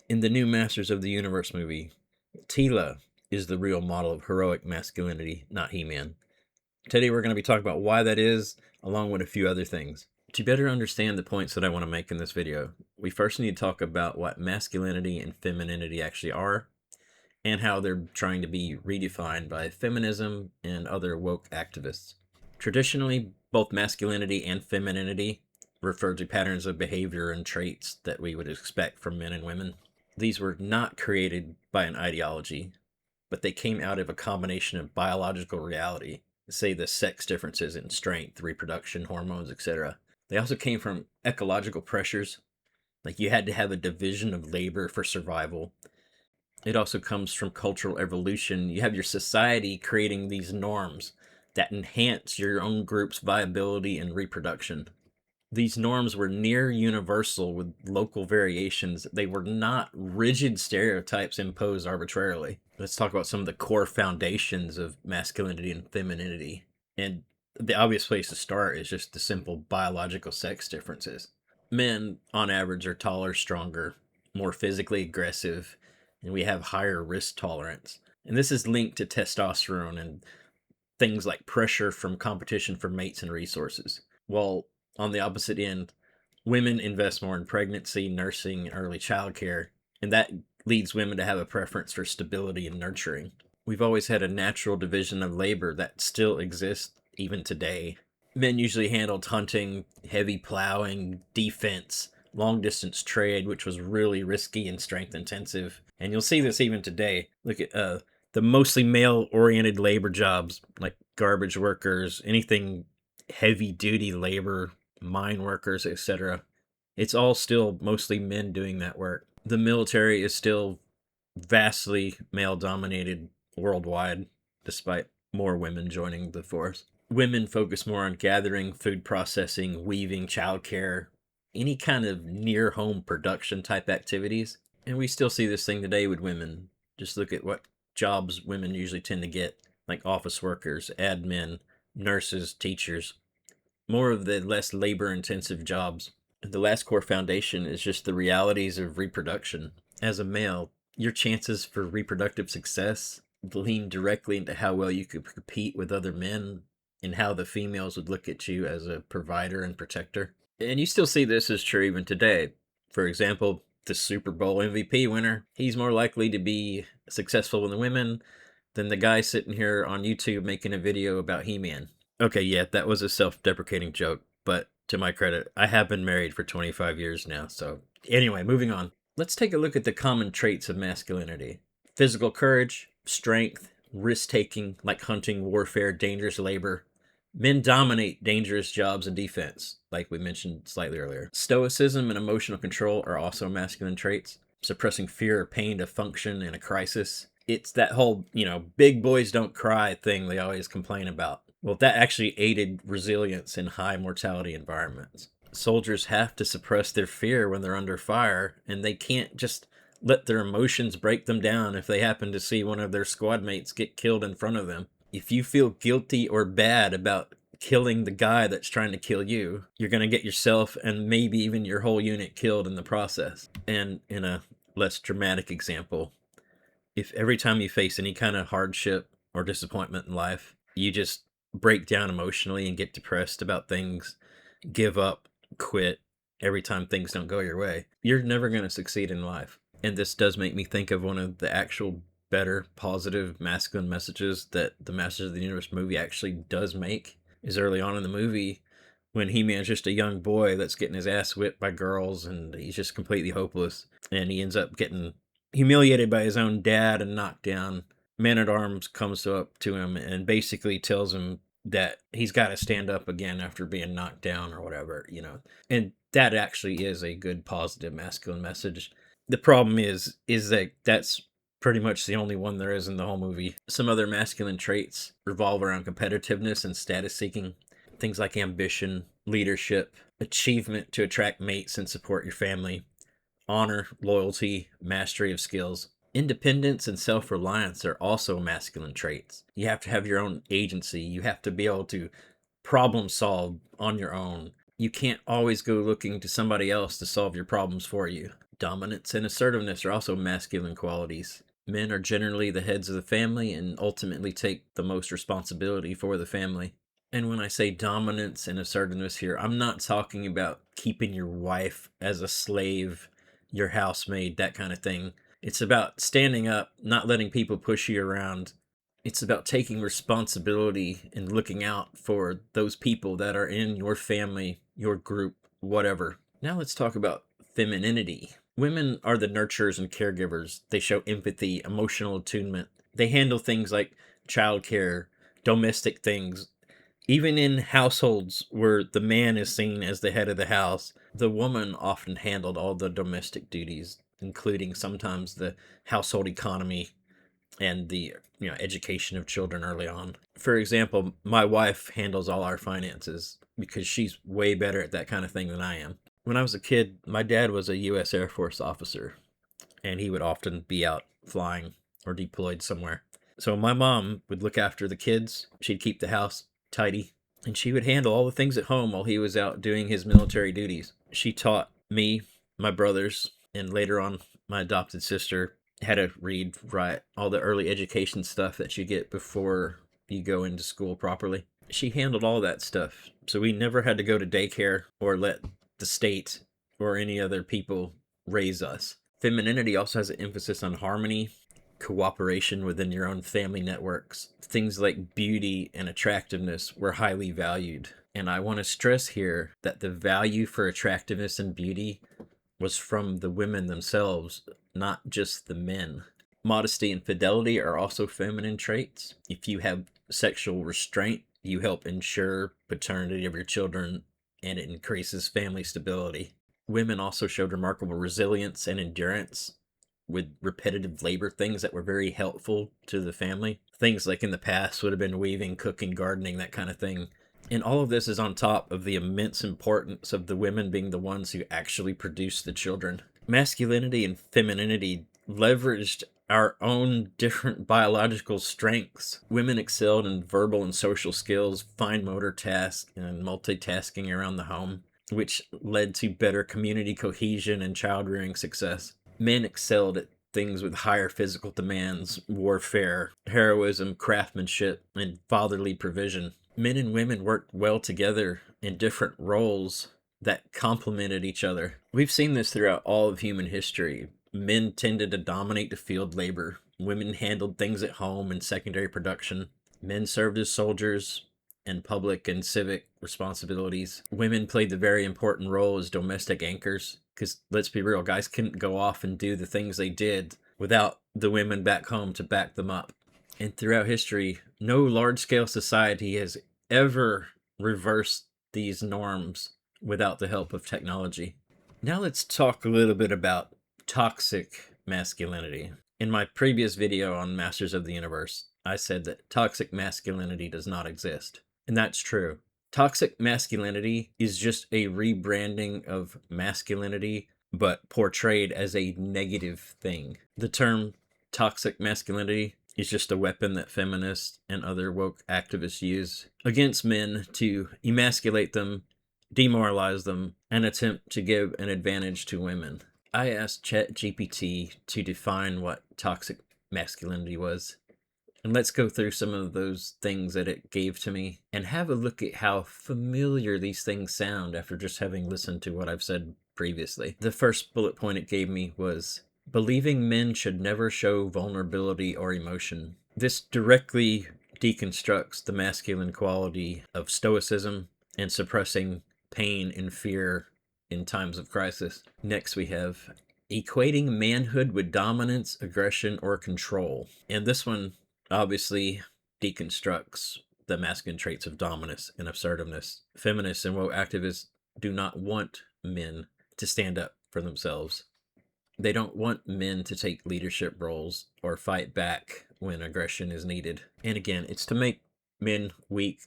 In the new Masters of the Universe movie, Teela is the real model of heroic masculinity, not He-Man. Today we're going to be talking about why that is, along with a few other things. To better understand the points that I want to make in this video, we first need to talk about what masculinity and femininity actually are, and how they're trying to be redefined by feminism and other woke activists. Traditionally, both masculinity and femininity refer to patterns of behavior and traits that we would expect from men and women. These were not created by an ideology, but they came out of a combination of biological reality, say the sex differences in strength, reproduction, hormones, etc. They also came from ecological pressures, like you had to have a division of labor for survival. It also comes from cultural evolution. You have your society creating these norms that enhance your own group's viability and reproduction. These norms were near universal with local variations. They were not rigid stereotypes imposed arbitrarily. Let's talk about some of the core foundations of masculinity and femininity. And the obvious place to start is just the simple biological sex differences. Men, on average, are taller, stronger, more physically aggressive, and we have higher risk tolerance. And this is linked to testosterone and things like pressure from competition for mates and resources. While on the opposite end, women invest more in pregnancy, nursing, and early childcare, and that leads women to have a preference for stability and nurturing. We've always had a natural division of labor that still exists even today. Men usually handled hunting, heavy plowing, defense, long distance trade, which was really risky and strength intensive. And you'll see this even today. Look at the mostly male oriented labor jobs like garbage workers, anything heavy duty labor, mine workers, etc. It's all still mostly men doing that work. The military is still vastly male dominated worldwide, despite more women joining the force. Women focus more on gathering, food processing, weaving, childcare, any kind of near home production type activities. And we still see this thing today with women. Just look at what jobs women usually tend to get, like office workers, admin, nurses, teachers, more of the less labor intensive jobs. The last core foundation is just the realities of reproduction. As a male, your chances for reproductive success lean directly into how well you could compete with other men and how the females would look at you as a provider and protector. And you still see this as true even today. For example, the Super Bowl MVP winner, he's more likely to be successful with the women than the guy sitting here on YouTube making a video about He-Man. Okay, yeah, that was a self-deprecating joke, but to my credit, I have been married for 25 years now, so anyway, moving on. Let's take a look at the common traits of masculinity. Physical courage, strength, risk-taking, like hunting, warfare, dangerous labor. Men dominate dangerous jobs and defense, like we mentioned slightly earlier. Stoicism and emotional control are also masculine traits, suppressing fear or pain to function in a crisis. It's that whole, big boys don't cry thing they always complain about. Well, that actually aided resilience in high mortality environments. Soldiers have to suppress their fear when they're under fire, and they can't just let their emotions break them down if they happen to see one of their squad mates get killed in front of them. If you feel guilty or bad about killing the guy that's trying to kill you, you're going to get yourself and maybe even your whole unit killed in the process. And in a less dramatic example, if every time you face any kind of hardship or disappointment in life, you just break down emotionally and get depressed about things, give up, quit every time things don't go your way, you're never going to succeed in life. And this does make me think of one of the actual better, positive, masculine messages that the Masters of the Universe movie actually does make is early on in the movie when He-Man's just a young boy that's getting his ass whipped by girls and he's just completely hopeless. And he ends up getting humiliated by his own dad and knocked down. Man-at-Arms comes up to him and basically tells him that he's got to stand up again after being knocked down or whatever, And that actually is a good, positive, masculine message. The problem is that that's pretty much the only one there is in the whole movie. Some other masculine traits revolve around competitiveness and status seeking. Things like ambition, leadership, achievement to attract mates and support your family, honor, loyalty, mastery of skills. Independence and self-reliance are also masculine traits. You have to have your own agency. You have to be able to problem solve on your own. You can't always go looking to somebody else to solve your problems for you. Dominance and assertiveness are also masculine qualities. Men are generally the heads of the family and ultimately take the most responsibility for the family. And when I say dominance and assertiveness here, I'm not talking about keeping your wife as a slave, your housemaid, that kind of thing. It's about standing up, not letting people push you around. It's about taking responsibility and looking out for those people that are in your family, your group, whatever. Now let's talk about femininity. Women are the nurturers and caregivers. They show empathy, emotional attunement. They handle things like childcare, domestic things. Even in households where the man is seen as the head of the house, the woman often handled all the domestic duties, including sometimes the household economy and the education of children early on. For example, my wife handles all our finances because she's way better at that kind of thing than I am. When I was a kid, my dad was a U.S. Air Force officer, and he would often be out flying or deployed somewhere. So my mom would look after the kids. She'd keep the house tidy, and she would handle all the things at home while he was out doing his military duties. She taught me, my brothers, and later on my adopted sister how to read, write, all the early education stuff that you get before you go into school properly. She handled all that stuff, so we never had to go to daycare or let the state or any other people raise us. Femininity also has an emphasis on harmony, cooperation within your own family networks. Things like beauty and attractiveness were highly valued. And I want to stress here that the value for attractiveness and beauty was from the women themselves, not just the men. Modesty and fidelity are also feminine traits. If you have sexual restraint, you help ensure paternity of your children, and it increases family stability. Women also showed remarkable resilience and endurance with repetitive labor, things that were very helpful to the family. Things like in the past would have been weaving, cooking, gardening, that kind of thing. And all of this is on top of the immense importance of the women being the ones who actually produce the children. Masculinity and femininity leveraged our own different biological strengths. Women excelled in verbal and social skills, fine motor tasks, and multitasking around the home, which led to better community cohesion and child-rearing success. Men excelled at things with higher physical demands, warfare, heroism, craftsmanship, and fatherly provision. Men and women worked well together in different roles that complemented each other. We've seen this throughout all of human history. Men tended to dominate the field labor. Women handled things at home and secondary production. Men served as soldiers and public and civic responsibilities. Women played the very important role as domestic anchors, because let's be real, guys couldn't go off and do the things they did without the women back home to back them up. And throughout history, no large-scale society has ever reversed these norms without the help of technology. Now let's talk a little bit about toxic masculinity. In my previous video on Masters of the Universe, I said that toxic masculinity does not exist. And that's true. Toxic masculinity is just a rebranding of masculinity, but portrayed as a negative thing. The term toxic masculinity is just a weapon that feminists and other woke activists use against men to emasculate them, demoralize them, and attempt to give an advantage to women. I asked ChatGPT to define what toxic masculinity was. And let's go through some of those things that it gave to me and have a look at how familiar these things sound after just having listened to what I've said previously. The first bullet point it gave me was believing men should never show vulnerability or emotion. This directly deconstructs the masculine quality of stoicism and suppressing pain and fear in times of crisis. Next we have equating manhood with dominance, aggression, or control. And this one obviously deconstructs the masculine traits of dominance and assertiveness. Feminists and woke activists do not want men to stand up for themselves. They don't want men to take leadership roles or fight back when aggression is needed. And again, it's to make men weak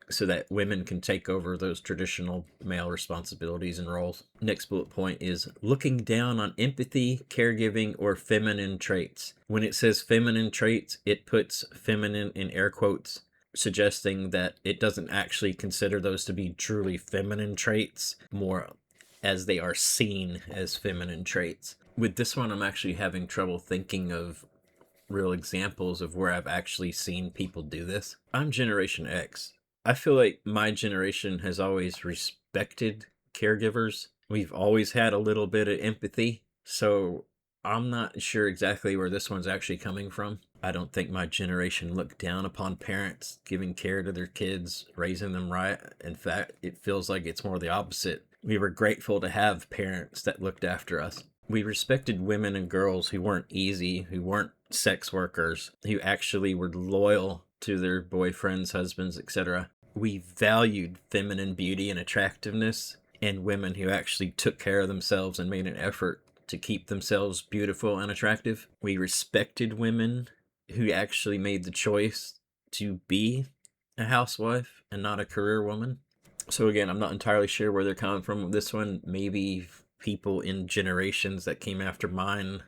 so that women can take over those traditional male responsibilities and roles. Next bullet point is looking down on empathy, caregiving, or feminine traits. When it says feminine traits, it puts feminine in air quotes, suggesting that it doesn't actually consider those to be truly feminine traits, more as they are seen as feminine traits. With this one, I'm actually having trouble thinking of real examples of where I've actually seen people do this. I'm Generation X. I feel like my generation has always respected caregivers. We've always had a little bit of empathy. So I'm not sure exactly where this one's actually coming from. I don't think my generation looked down upon parents giving care to their kids, raising them right. In fact, it feels like it's more the opposite. We were grateful to have parents that looked after us. We respected women and girls who weren't easy, who weren't sex workers, who actually were loyal to their boyfriends, husbands, etc. We valued feminine beauty and attractiveness and women who actually took care of themselves and made an effort to keep themselves beautiful and attractive. We respected women who actually made the choice to be a housewife and not a career woman. So again, I'm not entirely sure where they're coming from with this one. Maybe people in generations that came after mine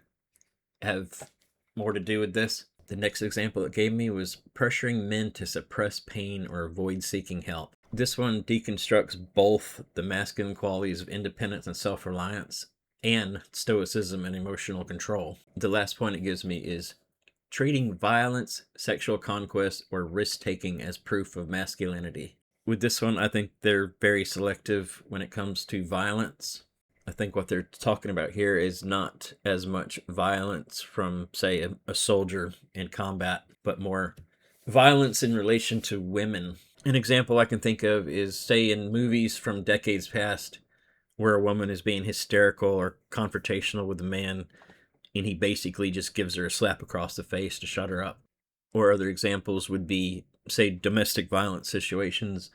have more to do with this. The next example it gave me was pressuring men to suppress pain or avoid seeking help. This one deconstructs both the masculine qualities of independence and self-reliance and stoicism and emotional control. The last point it gives me is treating violence, sexual conquest, or risk-taking as proof of masculinity. With this one, I think they're very selective when it comes to violence. I think what they're talking about here is not as much violence from, say, a soldier in combat, but more violence in relation to women. An example I can think of is, say, in movies from decades past, where a woman is being hysterical or confrontational with a man, and he basically just gives her a slap across the face to shut her up. Or other examples would be, say, domestic violence situations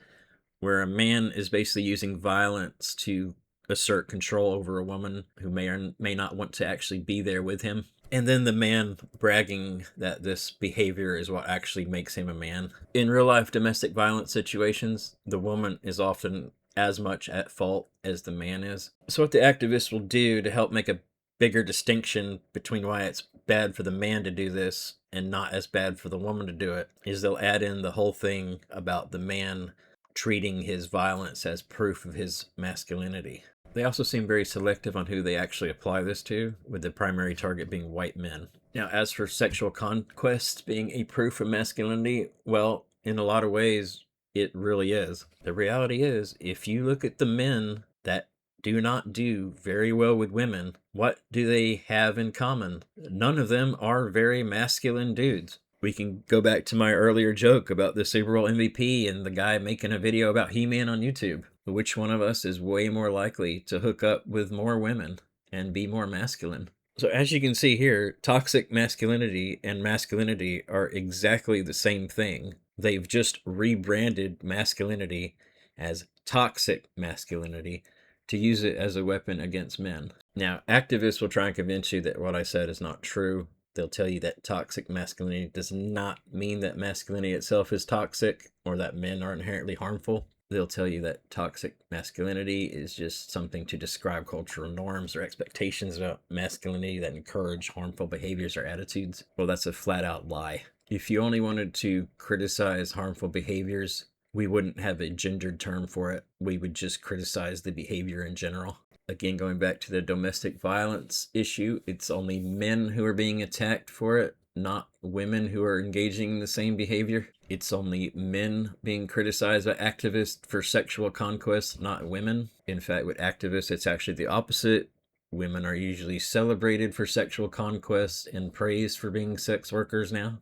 where a man is basically using violence to assert control over a woman who may or may not want to actually be there with him. And then the man bragging that this behavior is what actually makes him a man. In real life domestic violence situations, the woman is often as much at fault as the man is. So what the activists will do to help make a bigger distinction between why it's bad for the man to do this and not as bad for the woman to do it is they'll add in the whole thing about the man treating his violence as proof of his masculinity. They also seem very selective on who they actually apply this to, with the primary target being white men. Now, as for sexual conquest being a proof of masculinity, well, in a lot of ways, it really is. The reality is, if you look at the men that do not do very well with women, what do they have in common? None of them are very masculine dudes. We can go back to my earlier joke about the Super Bowl MVP and the guy making a video about He-Man on YouTube. Which one of us is way more likely to hook up with more women and be more masculine? So as you can see here, toxic masculinity and masculinity are exactly the same thing. They've just rebranded masculinity as toxic masculinity to use it as a weapon against men. Now, activists will try and convince you that what I said is not true. They'll tell you that toxic masculinity does not mean that masculinity itself is toxic or that men are inherently harmful. They'll tell you that toxic masculinity is just something to describe cultural norms or expectations about masculinity that encourage harmful behaviors or attitudes. Well, that's a flat out lie. If you only wanted to criticize harmful behaviors, we wouldn't have a gendered term for it. We would just criticize the behavior in general. Again, going back to the domestic violence issue, it's only men who are being attacked for it, not women who are engaging in the same behavior. It's only men being criticized by activists for sexual conquest, not women. In fact, with activists, it's actually the opposite. Women are usually celebrated for sexual conquest and praised for being sex workers now.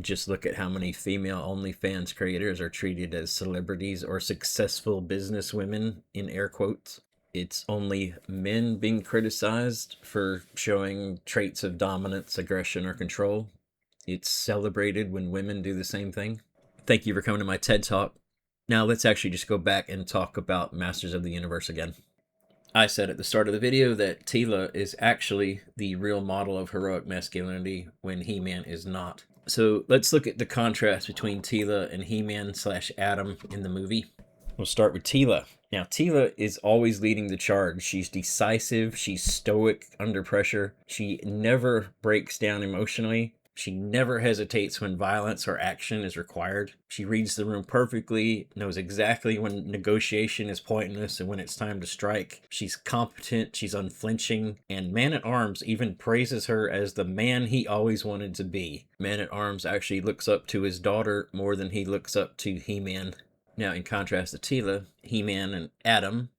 Just look at how many female OnlyFans creators are treated as celebrities or successful business women, in air quotes. It's only men being criticized for showing traits of dominance, aggression, or control. It's celebrated when women do the same thing. Thank you for coming to my TED Talk. Now let's actually just go back and talk about Masters of the Universe again. I said at the start of the video that Teela is actually the real model of heroic masculinity when He-Man is not. So let's look at the contrast between Teela and He-Man/Adam in the movie. We'll start with Teela. Now, Teela is always leading the charge. She's decisive. She's stoic under pressure. She never breaks down emotionally. She never hesitates when violence or action is required. She reads the room perfectly, knows exactly when negotiation is pointless and when it's time to strike. She's competent, she's unflinching, and Man-at-Arms even praises her as the man he always wanted to be. Man-at-Arms actually looks up to his daughter more than he looks up to He-Man. Now, in contrast to Teela, He-Man and Adam,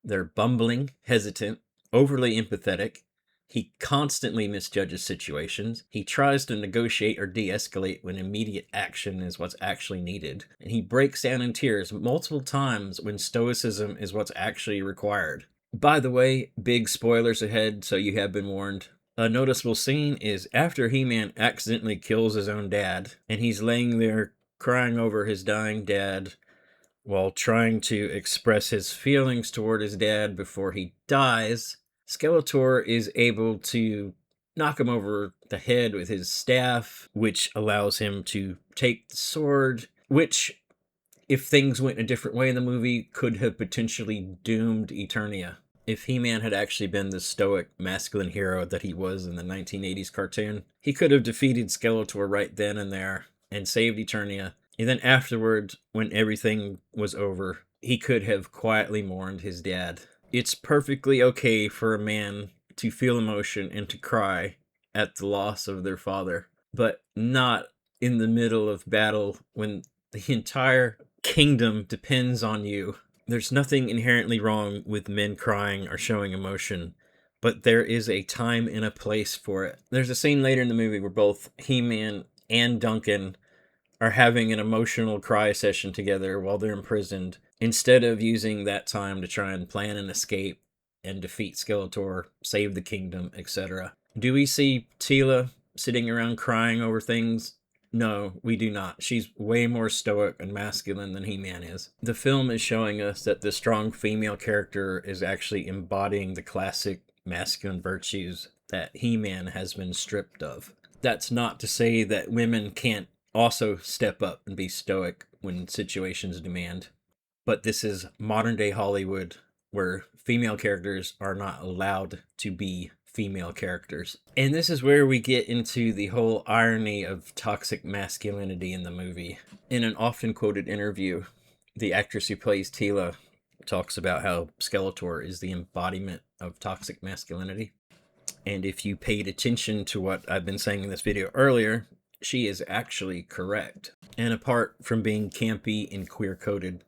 they're bumbling, hesitant, overly empathetic. He constantly misjudges situations. He tries to negotiate or de-escalate when immediate action is what's actually needed. And he breaks down in tears multiple times when stoicism is what's actually required. By the way, big spoilers ahead, so you have been warned. A noticeable scene is after He-Man accidentally kills his own dad, and he's laying there crying over his dying dad while trying to express his feelings toward his dad before he dies. Skeletor is able to knock him over the head with his staff, which allows him to take the sword, which, if things went a different way in the movie, could have potentially doomed Eternia. If He-Man had actually been the stoic, masculine hero that he was in the 1980s cartoon, he could have defeated Skeletor right then and there and saved Eternia. And then afterward, when everything was over, he could have quietly mourned his dad. It's perfectly okay for a man to feel emotion and to cry at the loss of their father, but not in the middle of battle when the entire kingdom depends on you. There's nothing inherently wrong with men crying or showing emotion, but there is a time and a place for it. There's a scene later in the movie where both He-Man and Duncan are having an emotional cry session together while they're imprisoned, instead of using that time to try and plan an escape and defeat Skeletor, save the kingdom, etc. Do we see Teela sitting around crying over things? No, we do not. She's way more stoic and masculine than He-Man is. The film is showing us that the strong female character is actually embodying the classic masculine virtues that He-Man has been stripped of. That's not to say that women can't also step up and be stoic when situations demand. But this is modern day Hollywood, where female characters are not allowed to be female characters. And this is where we get into the whole irony of toxic masculinity in the movie. In an often quoted interview, the actress who plays Teela talks about how Skeletor is the embodiment of toxic masculinity. And if you paid attention to what I've been saying in this video earlier, she is actually correct. And apart from being campy and queer-coded,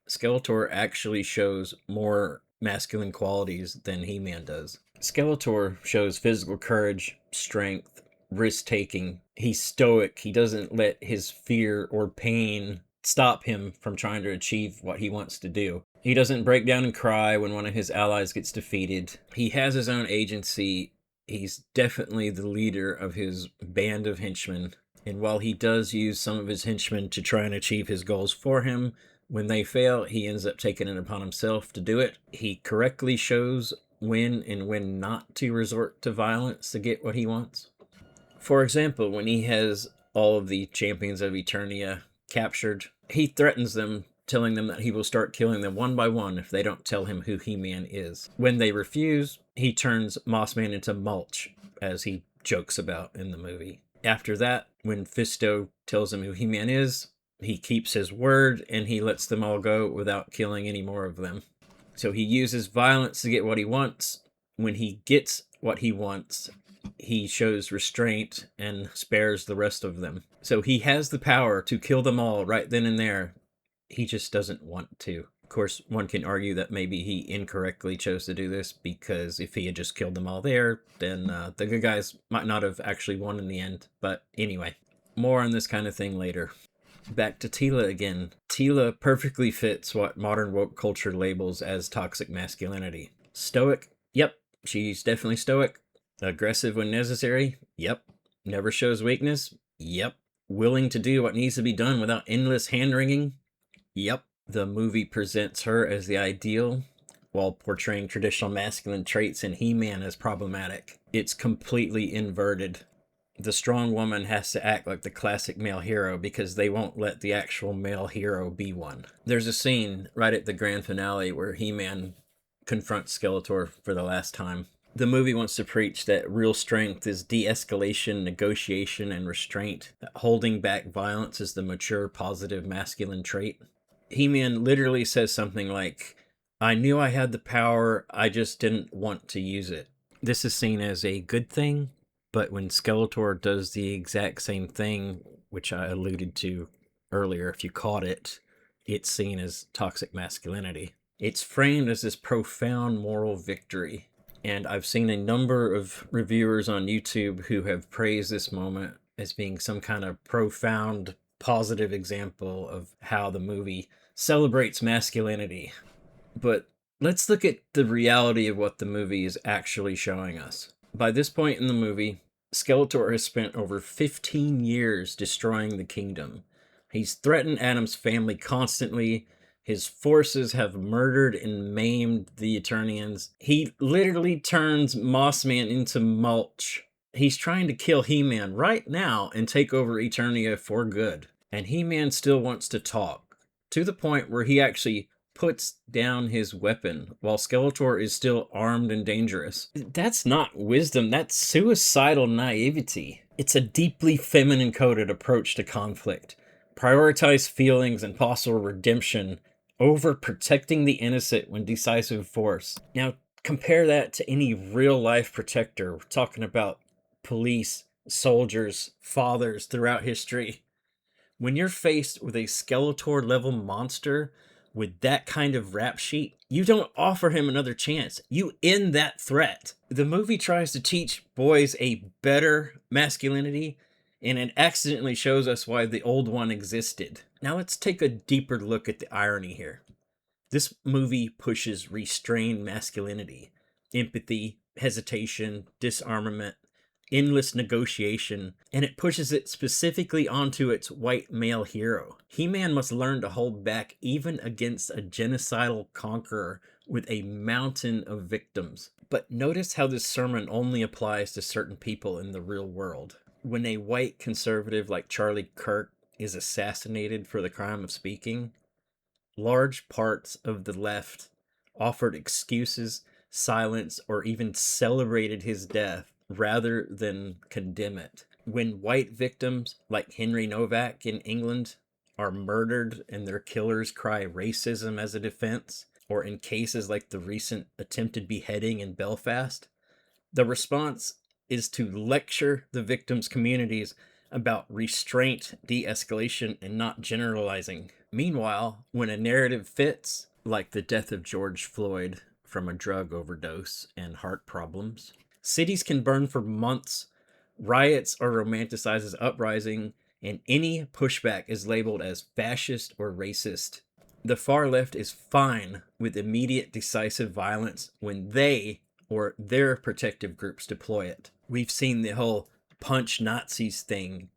Skeletor actually shows more masculine qualities than He-Man does. Skeletor shows physical courage, strength, risk-taking. He's stoic. He doesn't let his fear or pain stop him from trying to achieve what he wants to do. He doesn't break down and cry when one of his allies gets defeated. He has his own agency. He's definitely the leader of his band of henchmen. And while he does use some of his henchmen to try and achieve his goals for him, when they fail, he ends up taking it upon himself to do it. He correctly shows when and when not to resort to violence to get what he wants. For example, when he has all of the champions of Eternia captured, he threatens them, telling them that he will start killing them one by one if they don't tell him who He-Man is. When they refuse, he turns Mossman into mulch, as he jokes about in the movie. After that, when Fisto tells him who He-Man is, he keeps his word and he lets them all go without killing any more of them. So he uses violence to get what he wants. When he gets what he wants, he shows restraint and spares the rest of them. So he has the power to kill them all right then and there. He just doesn't want to. Of course, one can argue that maybe he incorrectly chose to do this, because if he had just killed them all there, then the good guys might not have actually won in the end. But anyway, more on this kind of thing later. Back to Teela again. Teela perfectly fits what modern woke culture labels as toxic masculinity. Stoic? Yep, she's definitely stoic. Aggressive when necessary? Yep. Never shows weakness? Yep. Willing to do what needs to be done without endless hand-wringing? Yep. The movie presents her as the ideal, while portraying traditional masculine traits in He-Man as problematic. It's completely inverted. The strong woman has to act like the classic male hero because they won't let the actual male hero be one. There's a scene right at the grand finale where He-Man confronts Skeletor for the last time, The movie wants to preach that real strength is de-escalation, negotiation, and restraint. That holding back violence is the mature, positive, masculine trait. He-Man literally says something like, I knew I had the power, I just didn't want to use it. This is seen as a good thing, but when Skeletor does the exact same thing, which I alluded to earlier, if you caught it, it's seen as toxic masculinity. It's framed as this profound moral victory. And I've seen a number of reviewers on YouTube who have praised this moment as being some kind of profound, positive example of how the movie celebrates masculinity. But let's look at the reality of what the movie is actually showing us. By this point in the movie, Skeletor has spent over 15 years destroying the kingdom. He's threatened Adam's family constantly. His forces have murdered and maimed the Eternians. He literally turns Mossman into mulch. He's trying to kill He-Man right now and take over Eternia for good. And He-Man still wants to talk, to the point where he actually puts down his weapon while Skeletor is still armed and dangerous. That's not wisdom, that's suicidal naivety. It's a deeply feminine coded approach to conflict. Prioritize feelings and possible redemption over protecting the innocent when decisive force. Now, compare that to any real life protector. We're talking about police, soldiers, fathers throughout history. When you're faced with a Skeletor level monster with that kind of rap sheet, you don't offer him another chance. You end that threat. The movie tries to teach boys a better masculinity, and it accidentally shows us why the old one existed. Now let's take a deeper look at the irony here. This movie pushes restrained masculinity, empathy, hesitation, disarmament, endless negotiation, and it pushes it specifically onto its white male hero. He-Man must learn to hold back even against a genocidal conqueror with a mountain of victims. But notice how this sermon only applies to certain people in the real world. When a white conservative like Charlie Kirk is assassinated for the crime of speaking, large parts of the left offered excuses, silence, or even celebrated his death rather than condemn it. When white victims like Henry Novak in England are murdered and their killers cry racism as a defense, or in cases like the recent attempted beheading in Belfast, the response is to lecture the victims' communities about restraint, de-escalation, and not generalizing. Meanwhile, when a narrative fits, like the death of George Floyd from a drug overdose and heart problems, cities can burn for months, riots are romanticized as uprising, and any pushback is labeled as fascist or racist. The far left is fine with immediate decisive violence when they or their protective groups deploy it. We've seen the whole punch Nazis thing,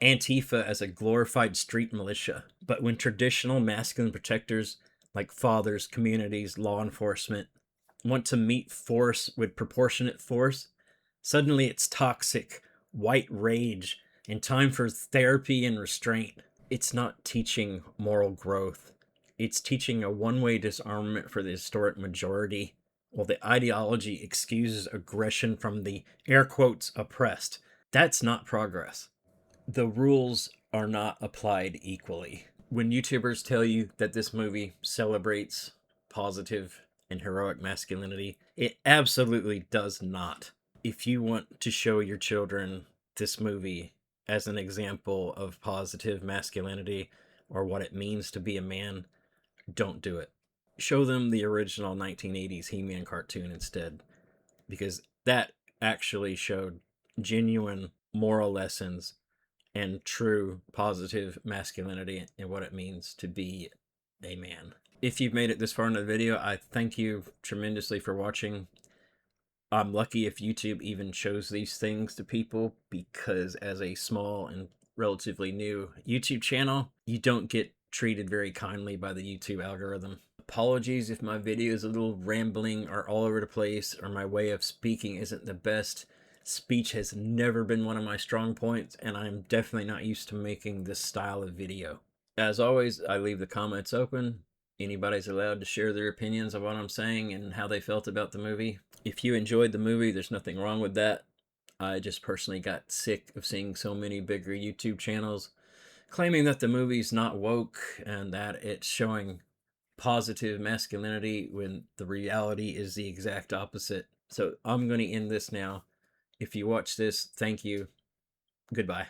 Antifa as a glorified street militia. But when traditional masculine protectors like fathers, communities, law enforcement want to meet force with proportionate force, suddenly it's toxic, white rage, and time for therapy and restraint. It's not teaching moral growth. It's teaching a one-way disarmament for the historic majority, while the ideology excuses aggression from the air quotes oppressed. That's not progress. The rules are not applied equally. When YouTubers tell you that this movie celebrates positive and heroic masculinity, it absolutely does not. If you want to show your children this movie as an example of positive masculinity or what it means to be a man, don't do it. Show them the original 1980s He-Man cartoon instead, because that actually showed genuine moral lessons and true positive masculinity and what it means to be a man. If you've made it this far in the video, I thank you tremendously for watching. I'm lucky if YouTube even shows these things to people, because as a small and relatively new YouTube channel, you don't get treated very kindly by the YouTube algorithm. Apologies if my video is a little rambling or all over the place, or my way of speaking isn't the best. Speech has never been one of my strong points, and I'm definitely not used to making this style of video. As always, I leave the comments open. Anybody's allowed to share their opinions of what I'm saying and how they felt about the movie. If you enjoyed the movie, there's nothing wrong with that. I just personally got sick of seeing so many bigger YouTube channels claiming that the movie's not woke and that it's showing positive masculinity when the reality is the exact opposite. So I'm going to end this now. If you watch this, thank you. Goodbye.